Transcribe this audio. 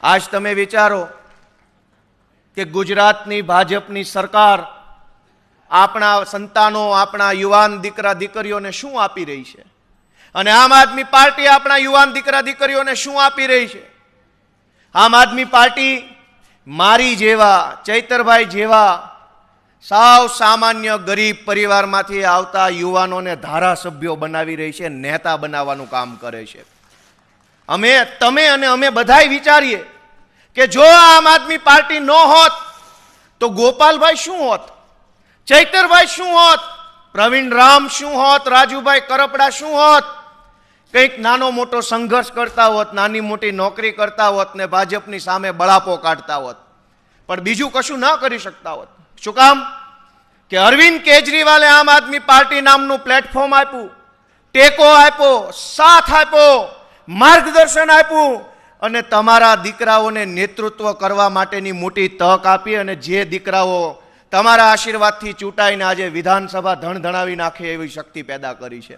આજ તમે વિચારો કે ગુજરાતની ભાજપની સરકાર આપણા સંતાનો, આપણા યુવાન દીકરા દીકરીઓને શું આપી રહી છે, અને આમ આદમી પાર્ટી આપણા યુવાન દીકરા દીકરીઓને શું આપી રહી છે? આમ આદમી પાર્ટી મારી જેવા, ચૈતરભાઈ જેવા સાવ સામાન્ય ગરીબ પરિવારમાંથી આવતા યુવાનોને ધારાસભ્યો બનાવી રહી છે, નેતા બનાવવાનું કામ કરે છે. તમે અને અમે બધાય વિચારીએ કે જો આમ આદમી પાર્ટી ન હોત તો ગોપાલભાઈ શું હોત, ચૈતરભાઈ શું હોત, પ્રવીણ રામ શું હોત, રાજુભાઈ કરપડા શું હોત? કંઈક નાનો મોટો સંઘર્ષ કરતા હોત, નાની મોટી નોકરી કરતા હોત ને ભાજપની સામે બળાપો કાઢતા હોત, પણ બીજું કશું ના કરી શકતા હોત. શું કામ? કે અરવિંદ કેજરીવાલે આમ આદમી પાર્ટી નામનું પ્લેટફોર્મ આપ્યું, ટેકો આપ્યો, સાથ આપ્યો, માર્ગદર્શન આપ્યું અને તમારા દીકરાઓને નેતૃત્વ કરવા માટેની મોટી તક આપી. અને જે દીકરાઓ તમારા આશીર્વાદથી ચૂંટાઈને આજે વિધાનસભા ધણધણાવી નાખે એવી શક્તિ પેદા કરી છે.